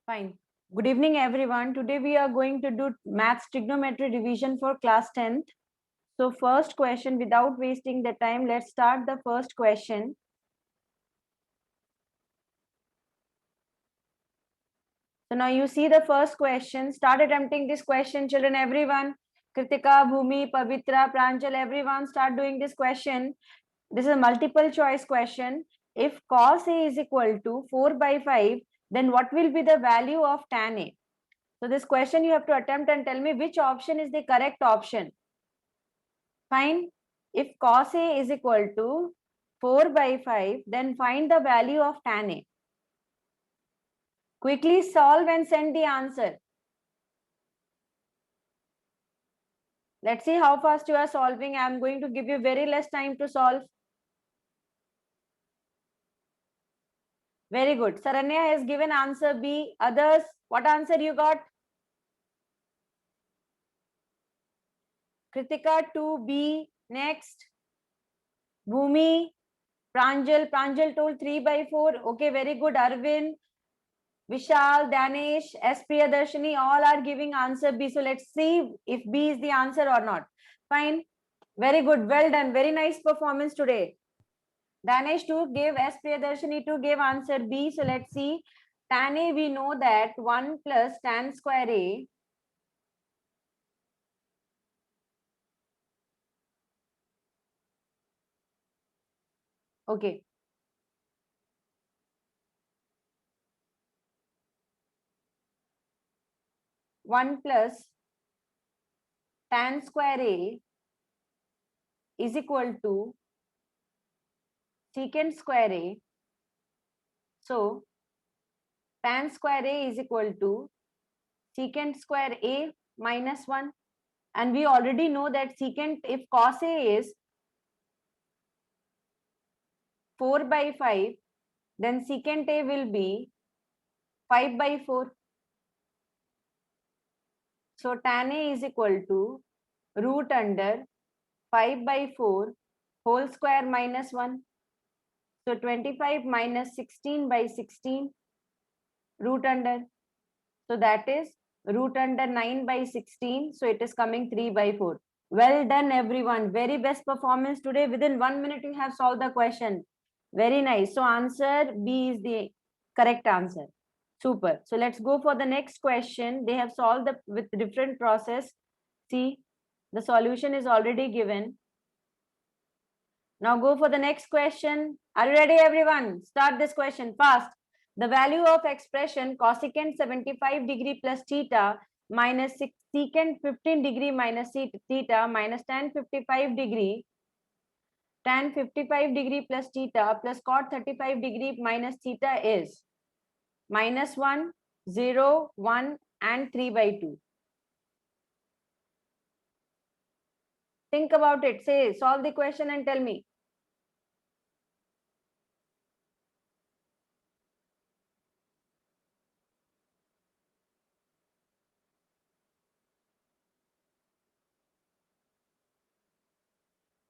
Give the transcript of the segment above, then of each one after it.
Fine. Good evening, everyone. Today we are going to do maths trigonometry revision for class 10th. So first question, without wasting the time, let's start the first question. So now you see the first question. Start attempting this question, children, everyone. Kritika, Bhumi, Pavitra, Pranjal, everyone start doing this question. This is a multiple choice question. If cos A is equal to 4 by 5, then what will be the value of tan A? So this question you have to attempt and tell me which option is the correct option. Fine. If cos A is equal to 4 by 5, then find the value of tan A. Quickly solve and send the answer. Let's see how fast you are solving. I am going to give you very less time to solve. Very good. Saranya has given answer B. Others, what answer you got? Kritika 2B. Next. Bhumi. Pranjal told 3 by 4. Okay, very good. Arvind. Vishal, Danish, S. Priyadarshini, all are giving answer B. So let's see if B is the answer or not. Fine. Very good. Well done. Very nice performance today. Danish 2 gave S. Priyadarshini 2 gave answer B. So let's see. Tan A, we know that 1 plus tan square A okay. 1 plus tan square A is equal to secant square A. So tan square A is equal to secant square A minus 1. And we already know that secant, if cos A is 4 by 5, then secant A will be 5 by 4. So tan A is equal to root under 5 by 4 whole square minus 1. So 25 minus 16 by 16 root under. So that is root under 9 by 16. So it is coming 3 by 4. Well done, everyone. Very best performance today. Within 1 minute, you have solved the question. Very nice. So answer B is the correct answer. Super. So let's go for the next question. They have solved with different process. See, the solution is already given. Now go for the next question. Are you ready, everyone? Start this question fast. The value of expression cosecant 75 degree plus theta minus secant 15 degree minus theta minus tan 55 degree tan 55 degree plus theta plus cot 35 degree minus theta is minus 1, 0, 1 and 3 by 2. Think about it. Say, solve the question and tell me.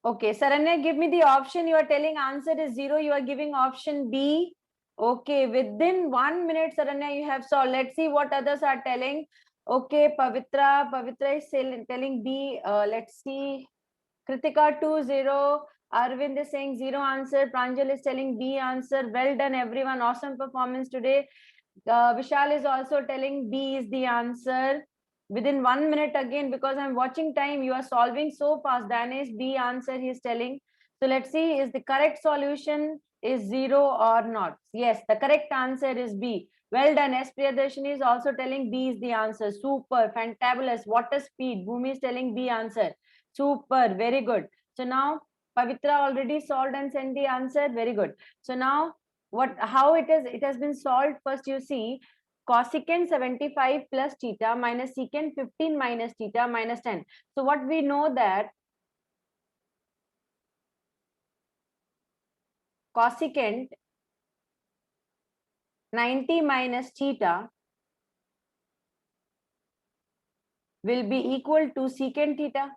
Okay, Saranya, give me the option. You are telling answer is 0. You are giving option B. Okay, within 1 minute, Saranya, you have solved. Let's see what others are telling. Okay, Pavitra is telling B. Let's see. Kritika 2-0. Arvind is saying 0 answer. Pranjal is telling B answer. Well done, everyone. Awesome performance today. Vishal is also telling B is the answer. Within 1 minute again, because I'm watching time, you are solving so fast. Danish B answer he is telling. So let's see, is the correct solution is 0 or not? Yes, the correct answer is B. Well done. S. Priyadarshini is also telling B is the answer. Super, fantabulous. What a speed. Bhumi is telling B answer. Super, very good. So now Pavitra already solved and sent the answer. Very good. So now how it has been solved. First you see cosecant 75 plus theta minus secant 15 minus theta minus 10. So what we know that cosecant 90 minus theta will be equal to secant theta.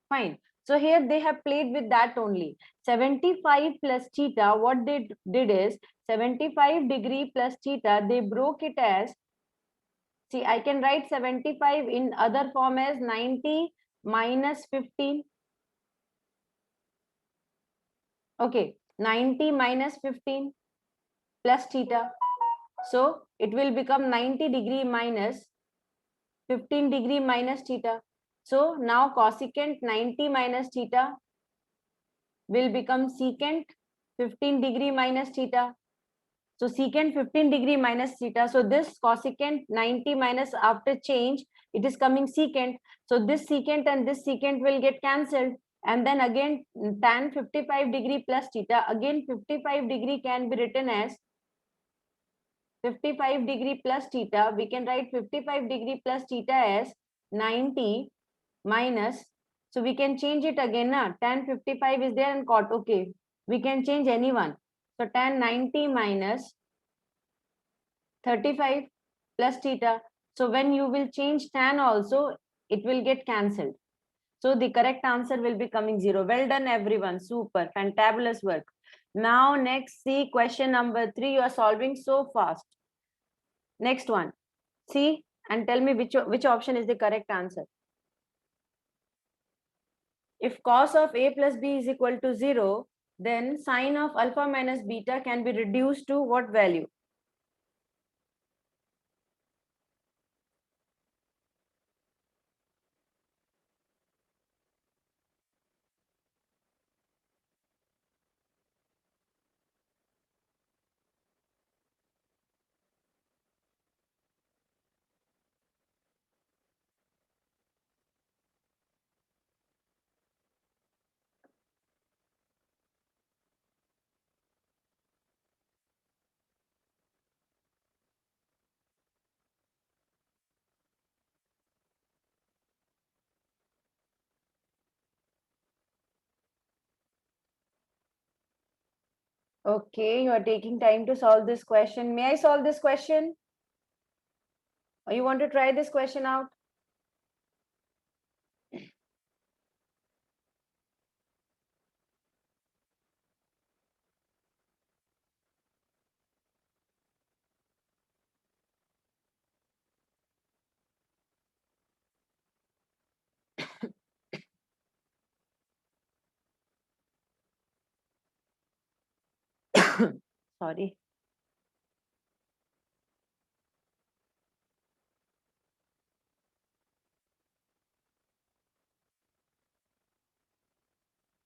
Fine. So here they have played with that only. 75 plus theta, what they did is 75 degree plus theta, they broke it as, see, I can write 75 in other form as 90 minus 15. Okay, 90 minus 15 plus theta. So it will become 90 degree minus 15 degree minus theta. So now cosecant 90 minus theta will become secant 15 degree minus theta. So secant 15 degree minus theta. So this cosecant 90 minus, after change, it is coming secant. So this secant and this secant will get cancelled. And then again tan 55 degree plus theta. Again 55 degree can be written as 55 degree plus theta. We can write 55 degree plus theta as 90 minus. So we can change it again. Tan 55 is there and cot. Okay. We can change anyone. So tan 90 minus 35 plus theta. So when you will change tan also, it will get cancelled. So the correct answer will be coming 0. Well done, everyone. Super. Fantabulous work. Now, next, see question number 3. You are solving so fast. Next one. See and tell me which option is the correct answer. If cos of A plus B is equal to 0, then sine of alpha minus beta can be reduced to what value? Okay, you are taking time to solve this question. May I solve this question? Or you want to try this question out? Sorry.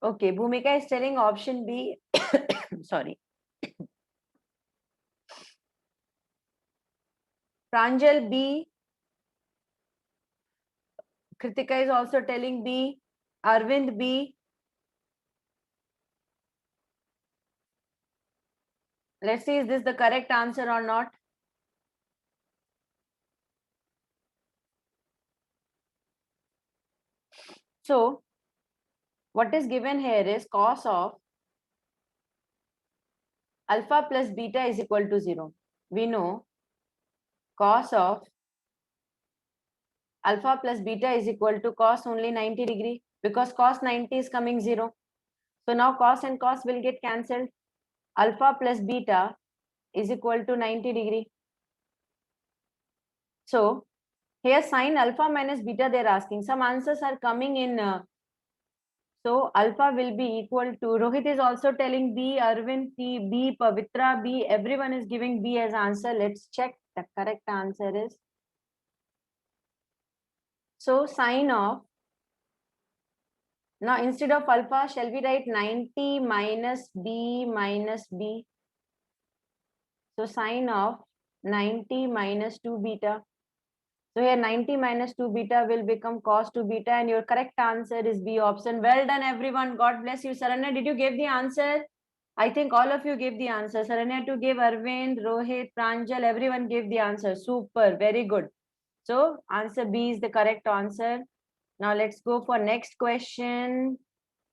Okay, Bhumika is telling option B. Sorry. Pranjal B. Kritika is also telling B. Arvind B. Let's see, is this the correct answer or not? So, what is given here is cos of alpha plus beta is equal to 0. We know cos of alpha plus beta is equal to cos only 90 degree, because cos 90 is coming 0. So now cos and cos will get cancelled. Alpha plus beta is equal to 90 degree. So here sine alpha minus beta they are asking. Some answers are coming in. So alpha will be equal to, Rohit is also telling B, Arvind B, Pavitra B, everyone is giving B as answer. Let's check. The correct answer is, so sine of, now instead of alpha, shall we write 90 minus B minus B? So sine of 90 minus 2 beta. So here 90 minus 2 beta will become cos 2 beta, and your correct answer is B option. Well done, everyone. God bless you. Saranya, did you give the answer? I think all of you gave the answer. Saranya to give, Arvind, Rohit, Pranjal, everyone gave the answer. Super, very good. So answer B is the correct answer. Now let's go for next question.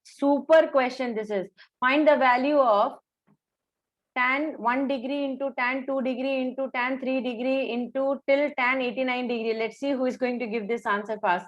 Super question this is. Find the value of tan 1 degree into tan 2 degree into tan 3 degree into till tan 89 degree. Let's see who is going to give this answer fast.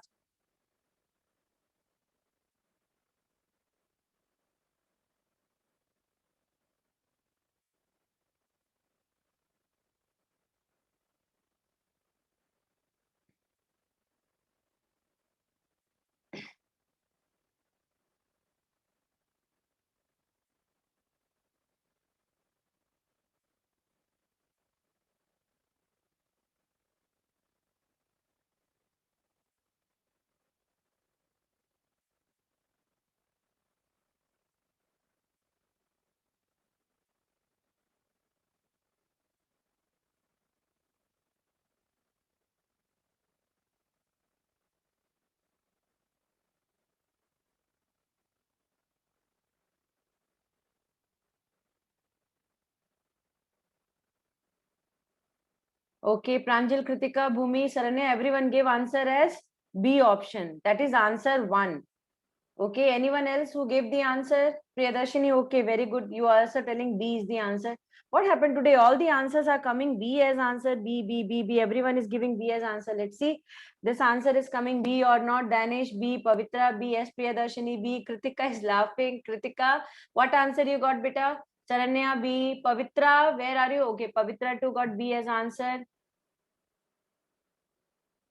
Okay, Pranjal, Kritika, Bhumi, Saranya, everyone gave answer as B option. That is answer 1. Okay, anyone else who gave the answer? Priyadarshini, okay, very good. You are also telling B is the answer. What happened today? All the answers are coming B as answer. B, B, B, B. Everyone is giving B as answer. Let's see. This answer is coming B or not. Danish, B. Pavitra, B. S. Priyadarshini, B. Kritika is laughing. Kritika, what answer you got, beta? Saranya, B. Pavitra, where are you? Okay, Pavitra too got B as answer.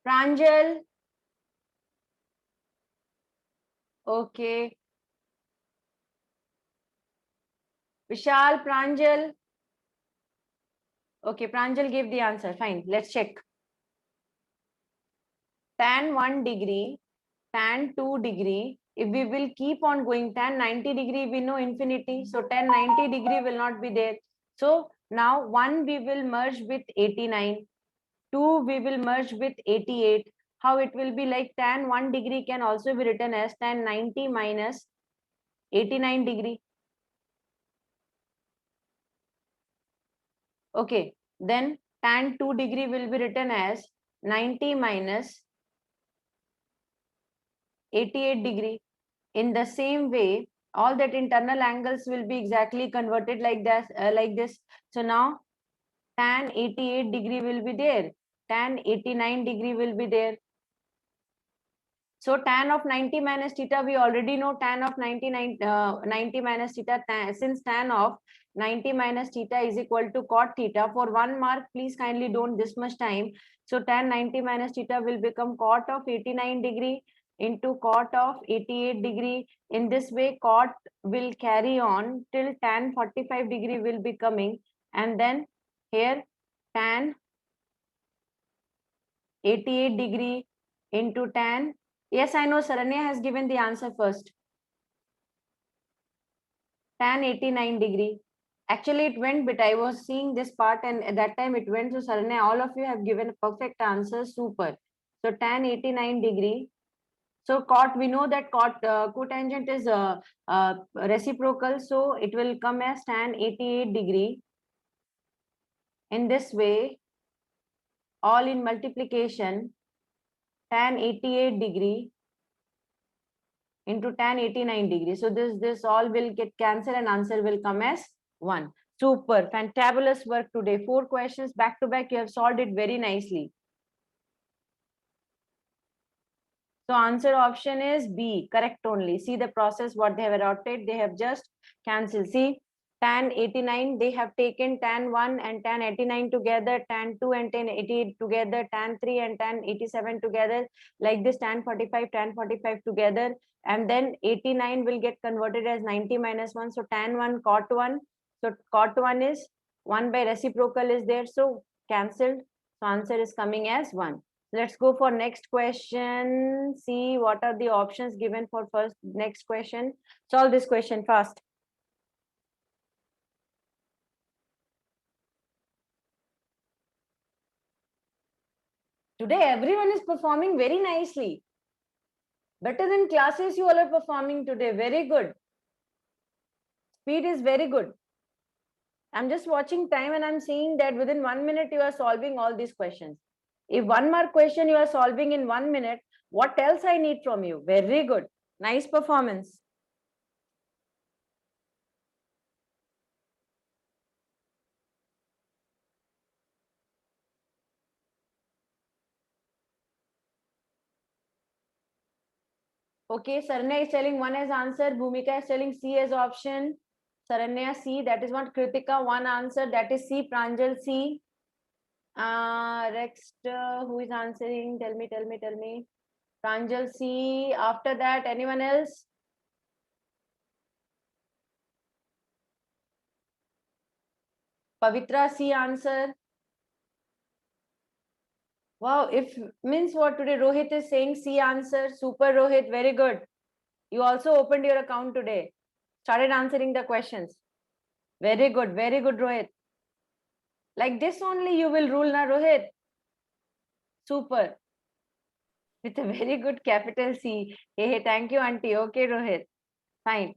Pranjal, okay. Vishal, Pranjal. Okay, Pranjal gave the answer. Fine, let's check. Tan 1 degree, tan 2 degree. If we will keep on going, tan 90 degree, we know infinity. So tan 90 degree will not be there. So now 1 we will merge with 89. 2 we will merge with 88. How it will be like tan 1 degree can also be written as tan 90 minus 89 degree. Okay, then tan 2 degree will be written as 90 minus 88 degree. In the same way, all that internal angles will be exactly converted like that, like this. So now tan 88 degree will be there, tan 89 degree will be there. So tan of 90 minus theta, we already know tan of 90 minus theta. Since tan of 90 minus theta is equal to cot theta, for 1 mark, please kindly don't this much time. So tan 90 minus theta will become cot of 89 degree into cot of 88 degree. In this way, cot will carry on till tan 45 degree will be coming. And then here tan 88 degree into tan. Yes, I know Saranya has given the answer first. Tan 89 degree. Actually, it went, but I was seeing this part and at that time it went to Saranya. All of you have given a perfect answer. Super. So tan 89 degree. So cot, we know that cotangent is reciprocal. So it will come as tan 88 degree. In this way, all in multiplication, tan 88 degree into tan 89 degree. So this all will get cancelled and answer will come as 1. Super, fantabulous work today. 4 questions back to back. You have solved it very nicely. So answer option is B, correct only. See the process, what they have adopted. They have just cancelled. See, tan 89, they have taken tan 1 and tan 89 together, tan 2 and tan 88 together, tan 3 and tan 87 together, like this tan 45 together, and then 89 will get converted as 90 minus 1. So tan 1, cot 1. So cot 1 is 1 by reciprocal is there. So cancelled. So answer is coming as 1. Let's go for next question. See what are the options given for first next question. Solve this question fast. Today everyone is performing very nicely. Better than classes you all are performing today. Very good. Speed is very good. I'm just watching time and I'm seeing that within 1 minute you are solving all these questions. If 1 mark question you are solving in 1 minute, what else I need from you? Very good. Nice performance. Okay, Saranya is telling 1 as answer. Bhumika is telling C as option. Saranya C, that is what. Kritika 1 answer, that is C. Pranjal C. Next, who is answering? Tell me. Pranjal C. After that, anyone else? Pavitra C answer. Wow, if means what today? Rohit is saying C answer. Super Rohit, very good. You also opened your account today. Started answering the questions. Very good, Rohit. Like this only you will rule, na Rohit? Super. With a very good capital C. Hey, thank you, auntie. Okay, Rohit. Fine.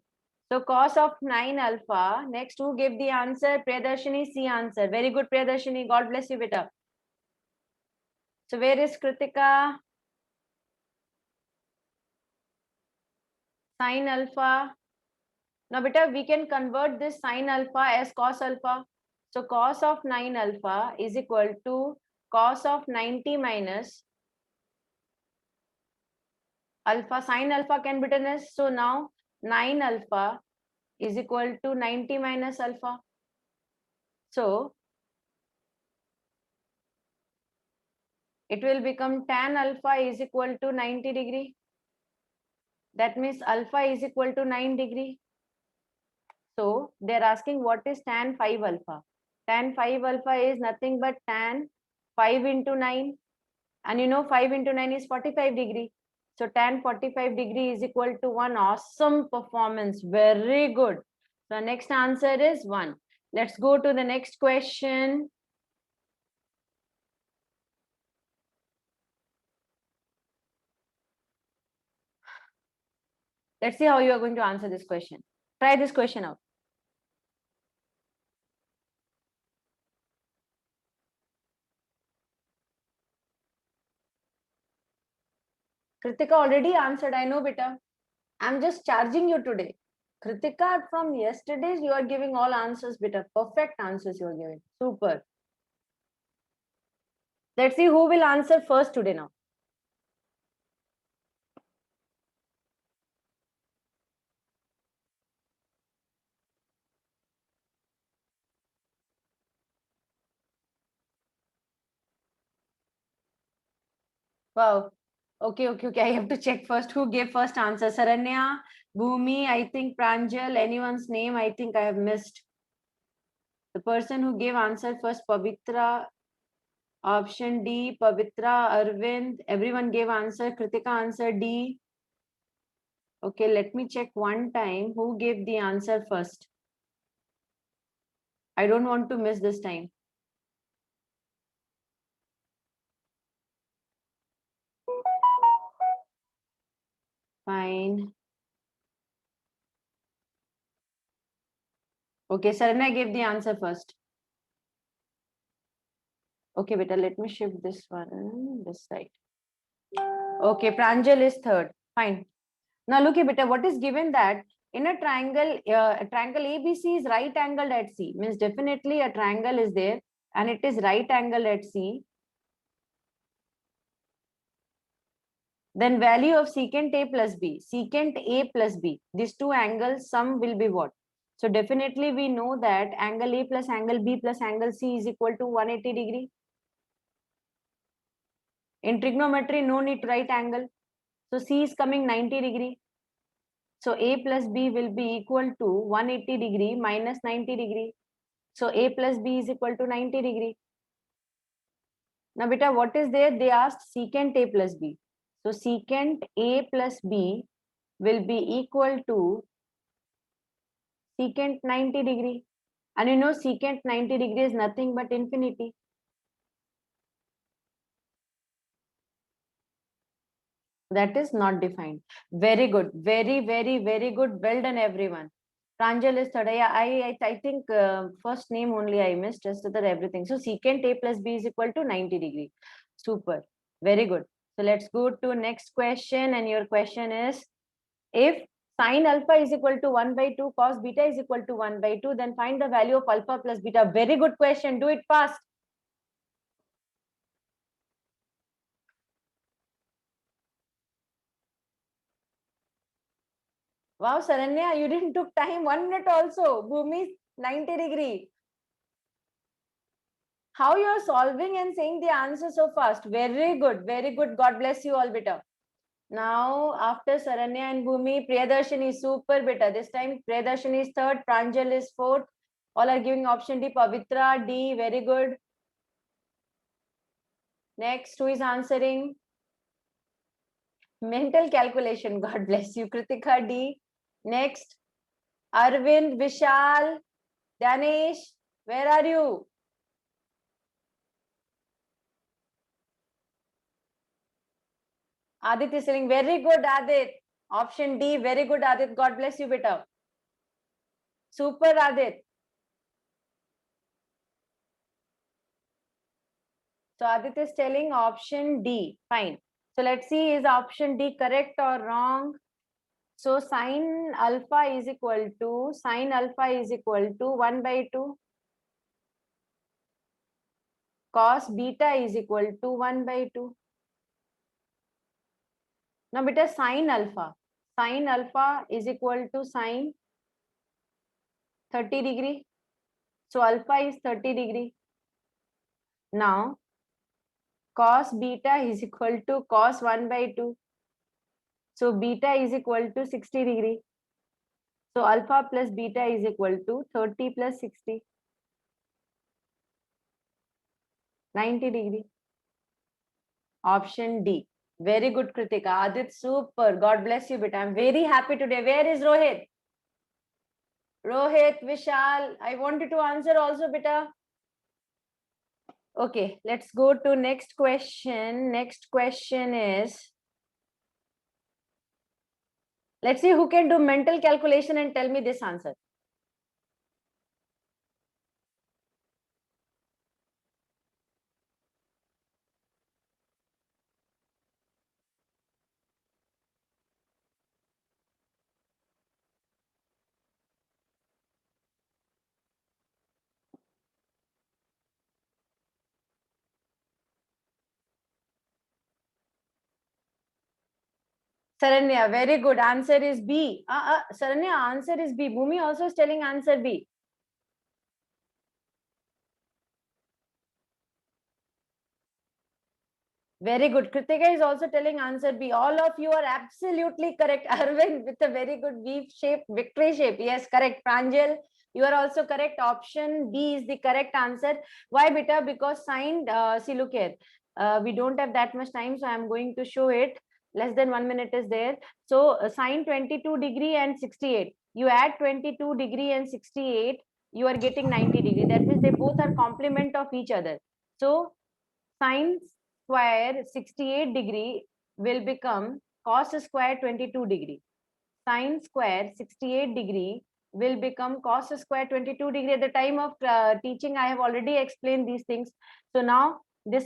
So cos of 9 alpha. Next, who gave the answer? Priyadarshini C answer. Very good, Priyadarshini. God bless you, beta. So where is Kritika? Sine alpha. Now beta, we can convert this sine alpha as cos alpha. So cos of 9 alpha is equal to cos of 90 minus alpha. Sine alpha can be written as, so now 9 alpha is equal to 90 minus alpha. So it will become tan alpha is equal to 90 degree. That means alpha is equal to 9 degree. So they're asking what is tan 5 alpha. Tan 5 alpha is nothing but tan 5 into 9. And you know 5 into 9 is 45 degree. So tan 45 degree is equal to 1. Awesome performance. Very good. So next answer is 1. Let's go to the next question. Let's see how you are going to answer this question. Try this question out. Kritika already answered. I know, beta. I'm just charging you today. Kritika, from yesterday's, you are giving all answers, beta. Perfect answers you are giving. Super. Let's see who will answer first today now. Wow. Okay. I have to check first who gave first answer. Saranya, Bhumi, I think Pranjal, anyone's name I think I have missed. The person who gave answer first, Pavitra, option D, Pavitra, Arvind, everyone gave answer. Kritika answer D. Okay, let me check one time who gave the answer first. I don't want to miss this time. Fine. Okay, Saranya gave the answer first. Okay, beta, let me shift this one this side. Okay, Pranjal is third. Fine. Now look here, beta, what is given that in a triangle ABC is right angled at C. Means definitely a triangle is there and it is right angled at C. Then value of secant A plus B. Secant A plus B. These two angles sum will be what? So definitely we know that angle A plus angle B plus angle C is equal to 180 degree. In trigonometry, no need to write angle. So C is coming 90 degree. So A plus B will be equal to 180 degree minus 90 degree. So A plus B is equal to 90 degree. Now beta, what is there? They asked secant A plus B. So secant A plus B will be equal to secant 90 degree. And you know secant 90 degree is nothing but infinity. That is not defined. Very good. Very good. Well done, everyone. Pranjal is third. Yeah, I think first name only I missed. Just other everything. So secant A plus B is equal to 90 degree. Super. Very good. So let's go to next question. And your question is, if sine alpha is equal to 1 by 2, cos beta is equal to 1 by 2, then find the value of alpha plus beta. Very good question. Do it fast. Wow, Saranya, you didn't took time. 1 minute also. Bhumi 90 degree. How you are solving and saying the answer so fast. Very good. Very good. God bless you all, beta. Now, after Saranya and Bhumi, Priyadarshini is super, beta. This time, Priyadarshini is third. Pranjal is fourth. All are giving option D. Pavitra, D. Very good. Next, who is answering? Mental calculation. God bless you. Kritika, D. Next, Arvind, Vishal, Danish. Where are you? Adit is saying, very good, Adit. Option D, very good, Adit. God bless you, beta. Super, Adit. So Aditya is telling option D. Fine. So let's see, is option D correct or wrong? So sine alpha is equal to 1 by 2. Cos beta is equal to 1 by 2. Now beta sine alpha is equal to sine 30 degree. So alpha is 30 degree. Now cos beta is equal to cos 1 by 2. So beta is equal to 60 degree. So alpha plus beta is equal to 30 plus 60. 90 degree. Option D. Very good, Kritika. Adit, super. God bless you, beta. I'm very happy today. Where is Rohit? Rohit, Vishal. I wanted to answer also, beta. Okay, let's go to next question. Next question is, let's see who can do mental calculation and tell me this answer. Saranya, very good. Answer is B. Saranya, answer is B. Bhumi also is telling answer B. Very good. Kritika is also telling answer B. All of you are absolutely correct. Arvind with a very good V shape, victory shape. Yes, correct. Pranjal, you are also correct. Option B is the correct answer. Why, beta? Because sine, see, look here. We don't have that much time, so I'm going to show it. Less than 1 minute is there. So sine 22 degree and 68. You add 22 degree and 68, you are getting 90 degree. That means they both are complement of each other. So sine square 68 degree will become cos square 22 degree. Sine square 68 degree will become cos square 22 degree. At the time of teaching, I have already explained these things. So now this one